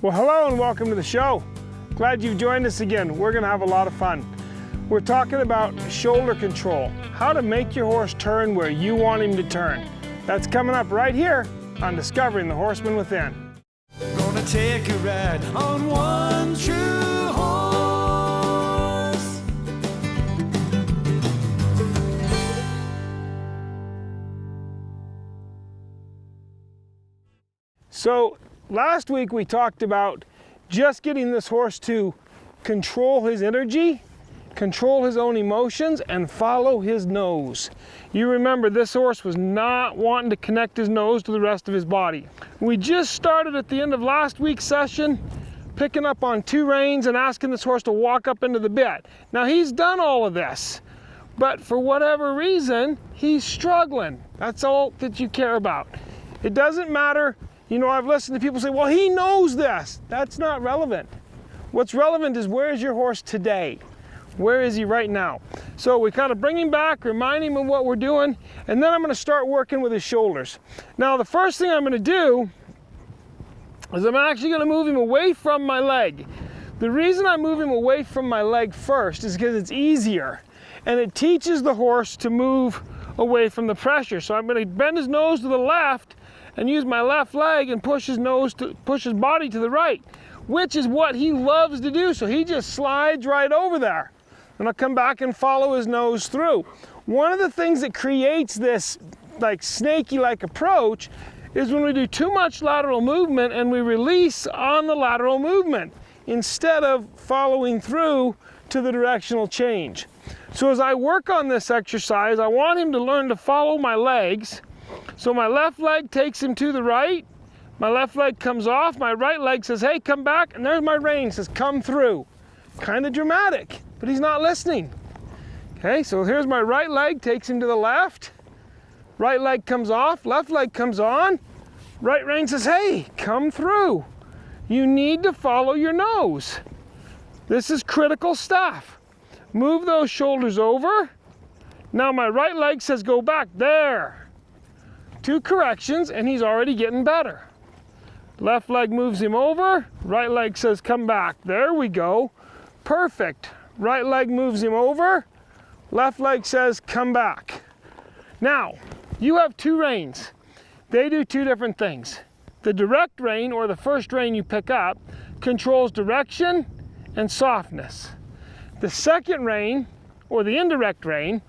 Well, hello and welcome to the show. Glad you've joined us again. We're gonna have a lot of fun. We're talking about shoulder control, how to make your horse turn where you want him to turn. That's coming up right here on Discovering the Horseman Within. Gonna take a ride on one true horse. So last week we talked about just getting this horse to control his energy, control his own emotions, and follow his nose. You remember this horse was not wanting to connect his nose to the rest of his body. We just started at the end of last week's session picking up on 2 reins and asking this horse to walk up into the bit. Now he's done all of this, but for whatever reason, he's struggling. That's all that you care about. It doesn't matter. You know, I've listened to people say, well, he knows this. That's not relevant. What's relevant is, where is your horse today? Where is he right now? So we kind of bring him back, remind him of what we're doing, and then I'm going to start working with his shoulders. Now, the first thing I'm going to do is I'm actually going to move him away from my leg. The reason I move him away from my leg first is because it's easier, and it teaches the horse to move away from the pressure. So I'm going to bend his nose to the left and use my left leg and push his body to the right, which is what he loves to do. So he just slides right over there. And I'll come back and follow his nose through. One of the things that creates this like snaky-like approach is when we do too much lateral movement and we release on the lateral movement instead of following through to the directional change. So as I work on this exercise, I want him to learn to follow my legs. So my left leg takes him to the right, my left leg comes off, my right leg says, hey, come back, and there's my rein, says, come through. Kind of dramatic, but he's not listening. Okay, so here's my right leg, takes him to the left, right leg comes off, left leg comes on, right rein says, hey, come through. You need to follow your nose. This is critical stuff. Move those shoulders over. Now my right leg says, go back, there. 2 corrections, and he's already getting better. Left leg moves him over, right leg says come back. There we go. Perfect. Right leg moves him over, left leg says come back. Now, you have 2 reins. They do 2 different things. The direct rein, or the first rein you pick up, controls direction and softness. The second rein, or the indirect rein,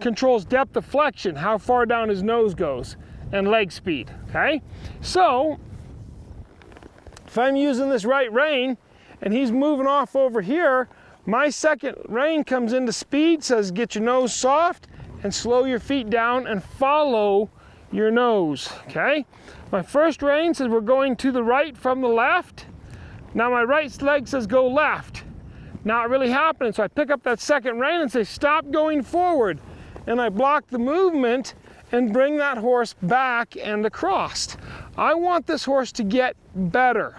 controls depth of flexion, how far down his nose goes, and leg speed, okay? So, if I'm using this right rein and he's moving off over here, my second rein comes into speed, says get your nose soft and slow your feet down and follow your nose, okay? My first rein says we're going to the right from the left. Now my right leg says go left. Not really happening, so I pick up that second rein and say stop going forward. And I block the movement and bring that horse back and across. I want this horse to get better,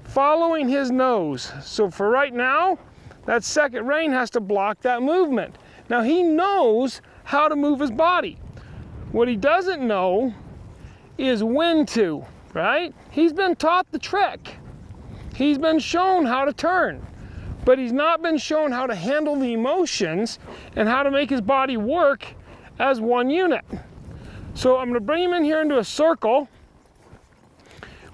following his nose. So for right now, that second rein has to block that movement. Now he knows how to move his body. What he doesn't know is when to, right? He's been taught the trick. He's been shown how to turn, but he's not been shown how to handle the emotions and how to make his body work as one unit. So I'm going to bring him in here into a circle.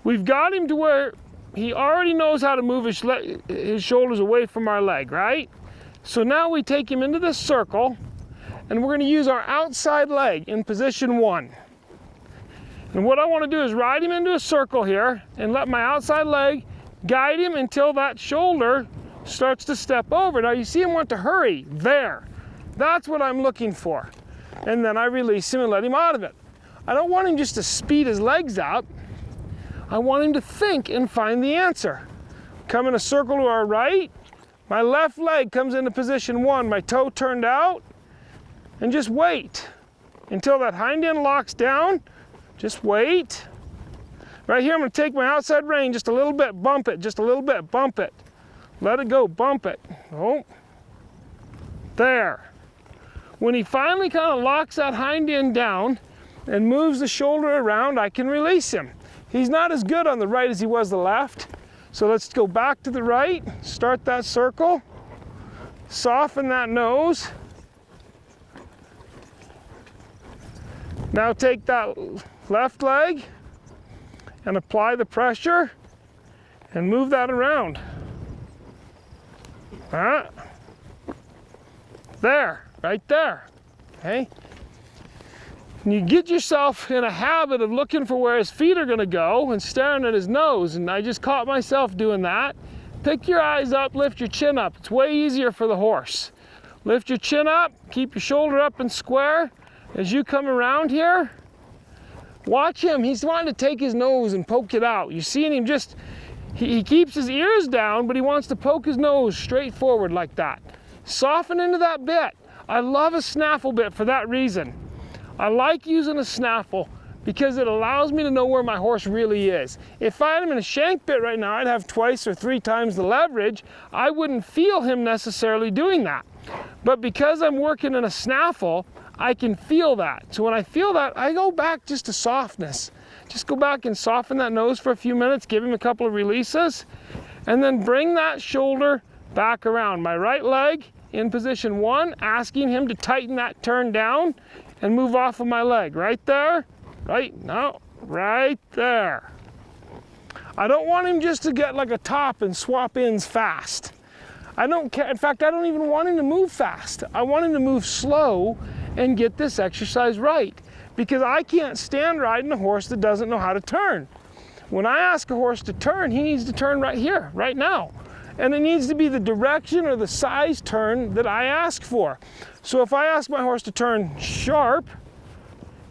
We've got him to where he already knows how to move his shoulders away from our leg, right? So now we take him into this circle, and we're going to use our outside leg in position 1. And what I want to do is ride him into a circle here and let my outside leg guide him until that shoulder starts to step over. Now you see him want to hurry there. That's what I'm looking for. And then I release him and let him out of it. I don't want him just to speed his legs out. I want him to think and find the answer. Come in a circle to our right. My left leg comes into position 1, my toe turned out, and just wait until that hind end locks down. Just wait. Right here, I'm going to take my outside rein just a little bit, bump it, just a little bit, bump it. Let it go, bump it. Oh, there. When he finally kind of locks that hind end down and moves the shoulder around, I can release him. He's not as good on the right as he was the left, So let's go back to the right, start that circle, soften that nose. Now take that left leg and apply the pressure and move that around. There, right there, okay? And you get yourself in a habit of looking for where his feet are gonna go and staring at his nose, and I just caught myself doing that. Pick your eyes up, lift your chin up. It's way easier for the horse. Lift your chin up, keep your shoulder up and square. As you come around here, watch him. He's wanting to take his nose and poke it out. You're seeing him just, he keeps his ears down, but he wants to poke his nose straight forward like that. Soften into that bit. I love a snaffle bit for that reason. I like using a snaffle because it allows me to know where my horse really is. If I had him in a shank bit right now, I'd have 2 or 3 times the leverage. I wouldn't feel him necessarily doing that. But because I'm working in a snaffle, I can feel that. So when I feel that, I go back just to softness. Just go back and soften that nose for a few minutes, give him a couple of releases, and then bring that shoulder back around. My right leg in position 1, asking him to tighten that turn down and move off of my leg. Right there, right there. I don't want him just to get like a top and swap ins fast. I don't care. In fact, I don't even want him to move fast. I want him to move slow and get this exercise right, because I can't stand riding a horse that doesn't know how to turn. When I ask a horse to turn, he needs to turn right here, right now. And it needs to be the direction or the size turn that I ask for. So if I ask my horse to turn sharp,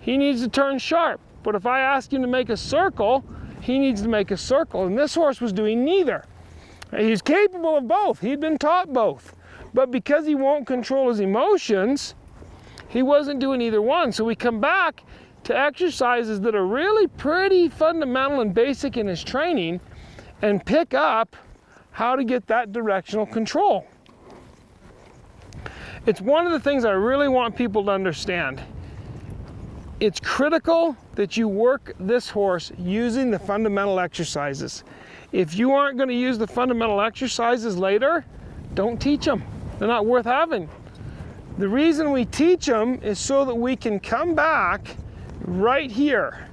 he needs to turn sharp. But if I ask him to make a circle, he needs to make a circle. And this horse was doing neither. He's capable of both. He'd been taught both. But because he won't control his emotions, he wasn't doing either one. So we come back to exercises that are really pretty fundamental and basic in his training and pick up how to get that directional control. It's one of the things I really want people to understand. It's critical that you work this horse using the fundamental exercises. If you aren't going to use the fundamental exercises later, don't teach them. They're not worth having. The reason we teach them is so that we can come back right here.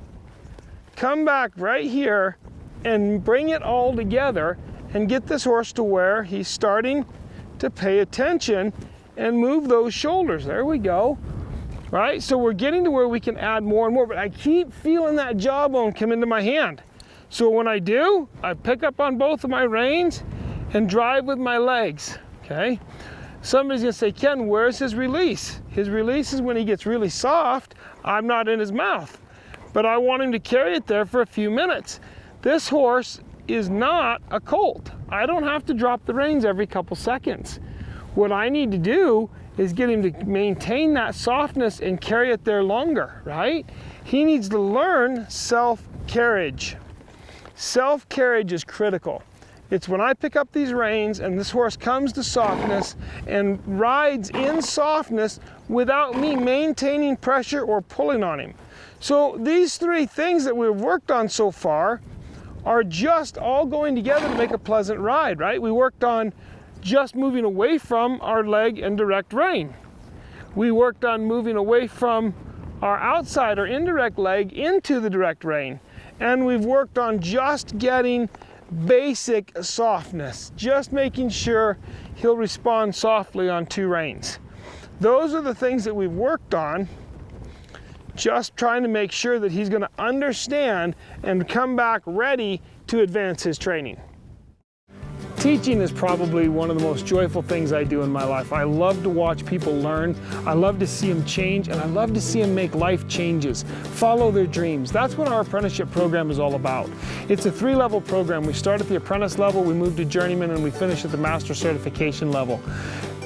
Come back right here and bring it all together and get this horse to where he's starting to pay attention and move those shoulders. There we go. Right? So we're getting to where we can add more and more, but I keep feeling that jawbone come into my hand. So when I do, I pick up on both of my reins and drive with my legs, okay? Somebody's gonna say, Ken, where's his release? His release is when he gets really soft, I'm not in his mouth, but I want him to carry it there for a few minutes. This horse is not a colt. I don't have to drop the reins every couple seconds. What I need to do is get him to maintain that softness and carry it there longer, right? He needs to learn self-carriage. Self-carriage is critical. It's when I pick up these reins and this horse comes to softness and rides in softness without me maintaining pressure or pulling on him. So these 3 things that we've worked on so far are just all going together to make a pleasant ride, right? We worked on just moving away from our leg and direct rein. We worked on moving away from our outside or indirect leg into the direct rein. And we've worked on just getting basic softness, just making sure he'll respond softly on 2 reins. Those are the things that we've worked on, just trying to make sure that he's going to understand and come back ready to advance his training. Teaching is probably one of the most joyful things I do in my life. I love to watch people learn. I love to see them change, and I love to see them make life changes, follow their dreams. That's what our apprenticeship program is all about. It's a 3-level program. We start at the apprentice level, we move to journeyman, and we finish at the master certification level.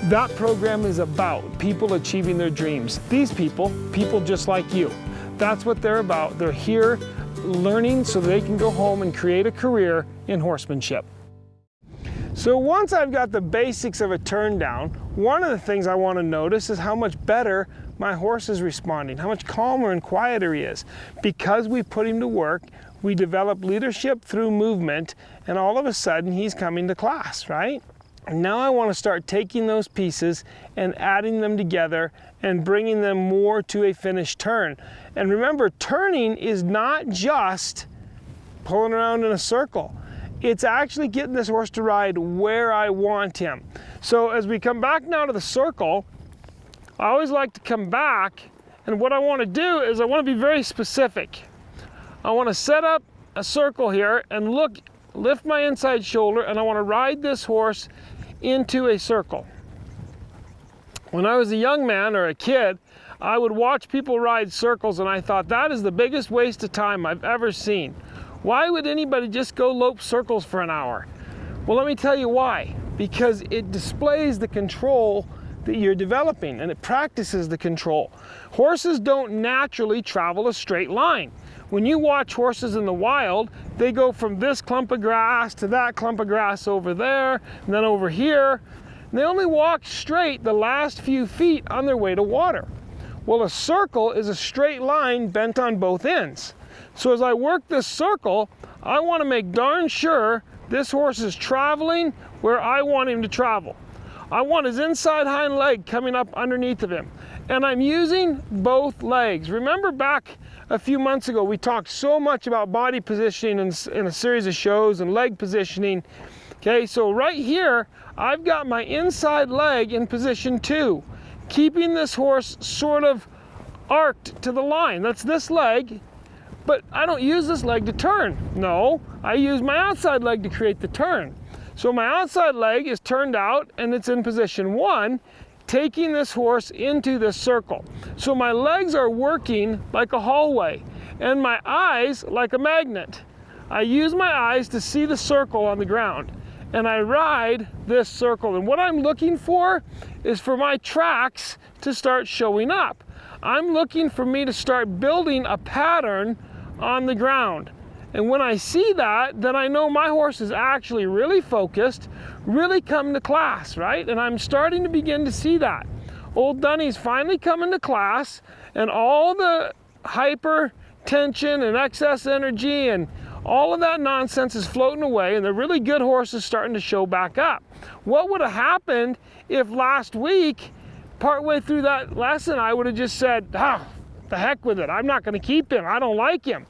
That program is about people achieving their dreams. These people just like you. That's what they're about. They're here learning so they can go home and create a career in horsemanship. So once I've got the basics of a turn down, one of the things I want to notice is how much better my horse is responding, how much calmer and quieter he is. Because we put him to work We develop leadership through movement, and all of a sudden he's coming to class, right? And now I want to start taking those pieces and adding them together and bringing them more to a finished turn. And remember, turning is not just pulling around in a circle. It's actually getting this horse to ride where I want him. So as we come back now to the circle, I always like to come back, and what I want to do is I want to be very specific. I want to set up a circle here and lift my inside shoulder, and I want to ride this horse into a circle. When I was a young man or a kid, I would watch people ride circles, and I thought that is the biggest waste of time I've ever seen. Why would anybody just go lope circles for an hour? Well, let me tell you why. Because it displays the control that you're developing, and it practices the control. Horses don't naturally travel a straight line. When you watch horses in the wild, they go from this clump of grass to that clump of grass over there, and then over here. And they only walk straight the last few feet on their way to water. Well, a circle is a straight line bent on both ends. So as I work this circle, I want to make darn sure this horse is traveling where I want him to travel. I want his inside hind leg coming up underneath of him. And I'm using both legs. Remember back a few months ago, we talked so much about body positioning in a series of shows and leg positioning. Okay, so right here, I've got my inside leg in position 2, keeping this horse sort of arced to the line. That's this leg, but I don't use this leg to turn. No, I use my outside leg to create the turn. So my outside leg is turned out and it's in position 1, taking this horse into this circle. So my legs are working like a hallway and my eyes like a magnet. I use my eyes to see the circle on the ground and I ride this circle. And what I'm looking for is for my tracks to start showing up. I'm looking for me to start building a pattern on the ground. And when I see that, then I know my horse is actually really focused, really coming to class, right? And I'm starting to begin to see that. Old Dunny's finally coming to class, and all the hypertension and excess energy and all of that nonsense is floating away, and the really good horse is starting to show back up. What would have happened if last week, partway through that lesson, I would have just said, the heck with it, I'm not going to keep him, I don't like him.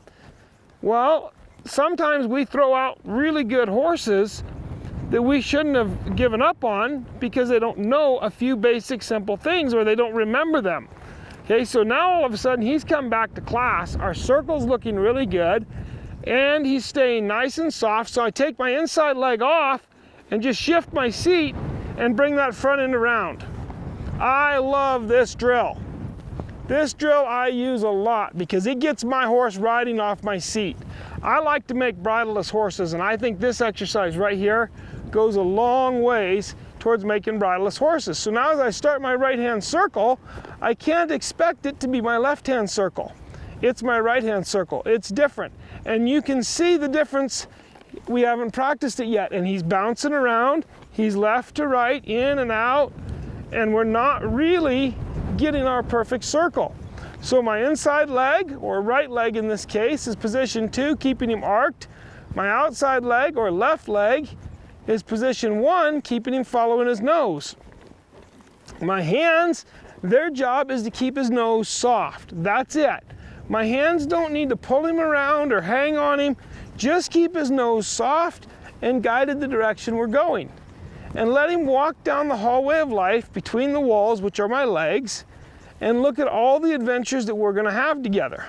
Well, sometimes we throw out really good horses that we shouldn't have given up on because they don't know a few basic simple things or they don't remember them. Okay, so now all of a sudden he's come back to class, our circle's looking really good, and he's staying nice and soft, so I take my inside leg off and just shift my seat and bring that front end around. I love this drill. This drill I use a lot because it gets my horse riding off my seat. I like to make bridleless horses, and I think this exercise right here goes a long ways towards making bridleless horses. So now as I start my right-hand circle, I can't expect it to be my left-hand circle. It's my right-hand circle. It's different. And you can see the difference. We haven't practiced it yet, and he's bouncing around. He's left to right, in and out, and we're not really getting our perfect circle. So my inside leg, or right leg in this case, is position 2, keeping him arced. My outside leg, or left leg, is position 1, keeping him following his nose. My hands, their job is to keep his nose soft. That's it. My hands don't need to pull him around or hang on him. Just keep his nose soft and guided the direction we're going. And let him walk down the hallway of life between the walls, which are my legs, and look at all the adventures that we're going to have together.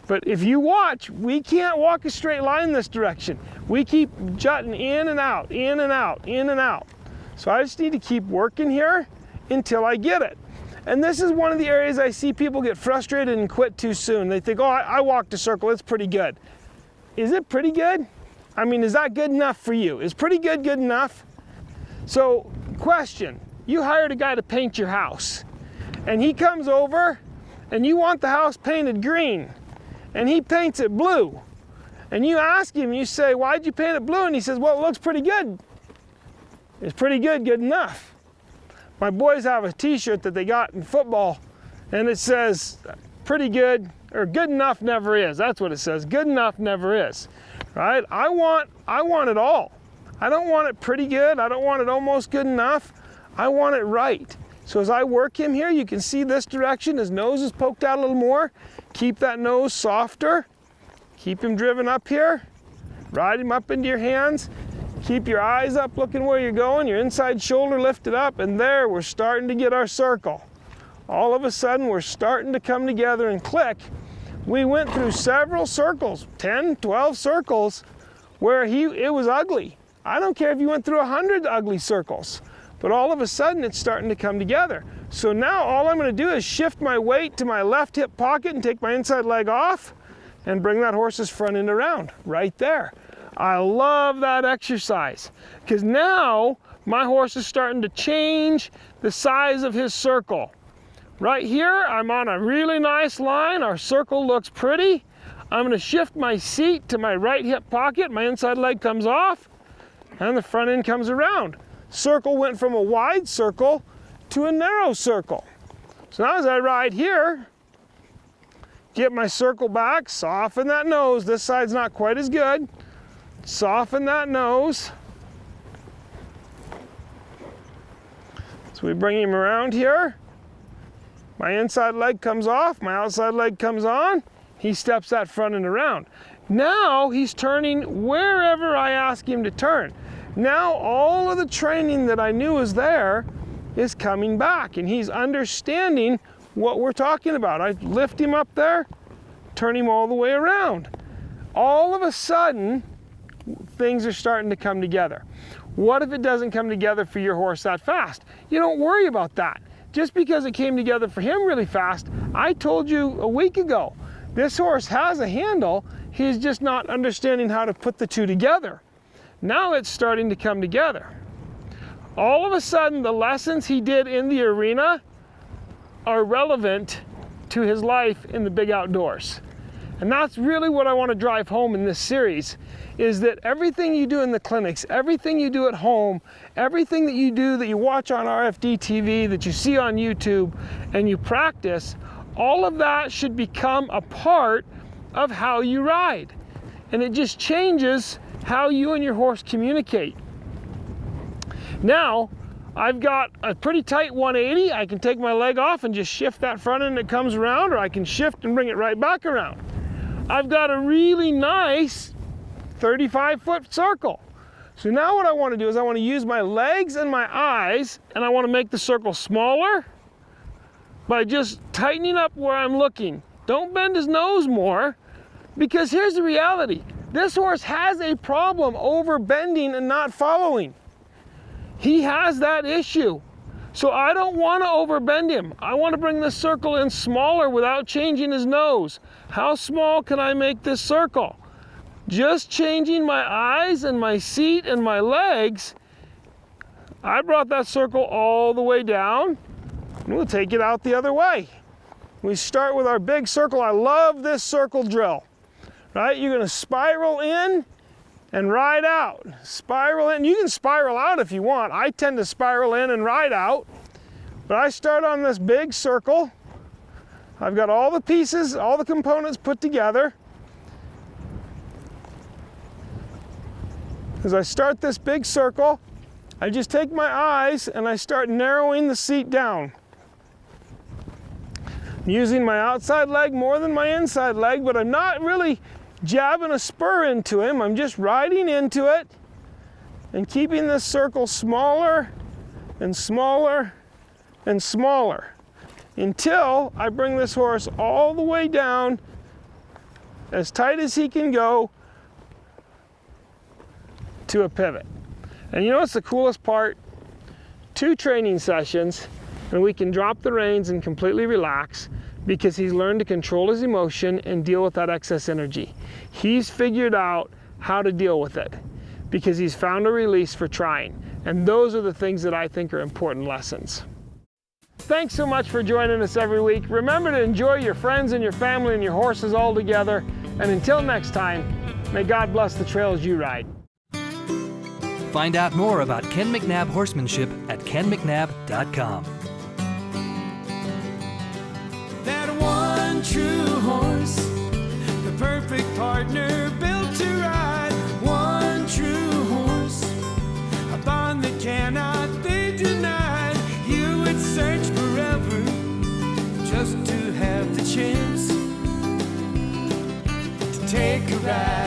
But if you watch, we can't walk a straight line in this direction. We keep jutting in and out, in and out, in and out. So I just need to keep working here until I get it. And this is one of the areas I see people get frustrated and quit too soon. They think, oh, I walked a circle, it's pretty good. Is it pretty good? I mean, is that good enough for you? Is pretty good good enough? So, question, you hired a guy to paint your house, and he comes over, and you want the house painted green, and he paints it blue. And you ask him, you say, why'd you paint it blue? And he says, well, it looks pretty good. It's pretty good enough. My boys have a t-shirt that they got in football, and it says, pretty good or good enough never is. That's what it says. Good enough never is, right? I want it all. I don't want it pretty good. I don't want it almost good enough. I want it right. So as I work him here, you can see this direction. His nose is poked out a little more. Keep that nose softer. Keep him driven up here. Ride him up into your hands. Keep your eyes up looking where you're going. Your inside shoulder lifted up, and there we're starting to get our circle. All of a sudden we're starting to come together and click. We went through several circles, 10, 12 circles, where it was ugly. I don't care if you went through 100 ugly circles, but all of a sudden it's starting to come together. So now all I'm going to do is shift my weight to my left hip pocket and take my inside leg off and bring that horse's front end around right there. I love that exercise because now my horse is starting to change the size of his circle. Right here, I'm on a really nice line. Our circle looks pretty. I'm going to shift my seat to my right hip pocket. My inside leg comes off and the front end comes around. Circle went from a wide circle to a narrow circle. So now as I ride here, get my circle back, soften that nose. This side's not quite as good. Soften that nose. So we bring him around here. My inside leg comes off, my outside leg comes on. He steps that front end around. Now he's turning wherever I ask him to turn. Now all of the training that I knew was there is coming back, and he's understanding what we're talking about. I lift him up there, turn him all the way around. All of a sudden, things are starting to come together. What if it doesn't come together for your horse that fast? You don't worry about that. Just because it came together for him really fast, I told you a week ago, this horse has a handle, he's just not understanding how to put the two together. Now it's starting to come together. All of a sudden, the lessons he did in the arena are relevant to his life in the big outdoors. And that's really what I want to drive home in this series, is that everything you do in the clinics, everything you do at home, everything that you do that you watch on RFD TV, that you see on YouTube, and you practice, all of that should become a part of how you ride. And it just changes how you and your horse communicate. Now, I've got a pretty tight 180. I can take my leg off and just shift that front end that comes around, or I can shift and bring it right back around. I've got a really nice 35-foot circle. So now what I want to do is I want to use my legs and my eyes, and I want to make the circle smaller by just tightening up where I'm looking. Don't bend his nose more, because here's the reality. This horse has a problem over bending and not following. He has that issue. So I don't want to overbend him. I want to bring this circle in smaller without changing his nose. How small can I make this circle? Just changing my eyes and my seat and my legs, I brought that circle all the way down, and we'll take it out the other way. We start with our big circle. I love this circle drill, right? You're going to spiral in and ride out. Spiral in. You can spiral out if you want. I tend to spiral in and ride out. But I start on this big circle. I've got all the pieces, all the components put together. As I start this big circle, I just take my eyes and I start narrowing the seat down. I'm using my outside leg more than my inside leg, but I'm not really jabbing a spur into him. I'm just riding into it and keeping this circle smaller and smaller and smaller until I bring this horse all the way down as tight as he can go to a pivot. And you know what's the coolest part? 2 training sessions and we can drop the reins and completely relax, because he's learned to control his emotion and deal with that excess energy. He's figured out how to deal with it because he's found a release for trying. And those are the things that I think are important lessons. Thanks so much for joining us every week. Remember to enjoy your friends and your family and your horses all together. And until next time, may God bless the trails you ride. Find out more about Ken McNabb horsemanship at kenmcnabb.com. That one one true horse, the perfect partner built to ride. One true horse, a bond that cannot be denied. You would search forever just to have the chance to take a ride.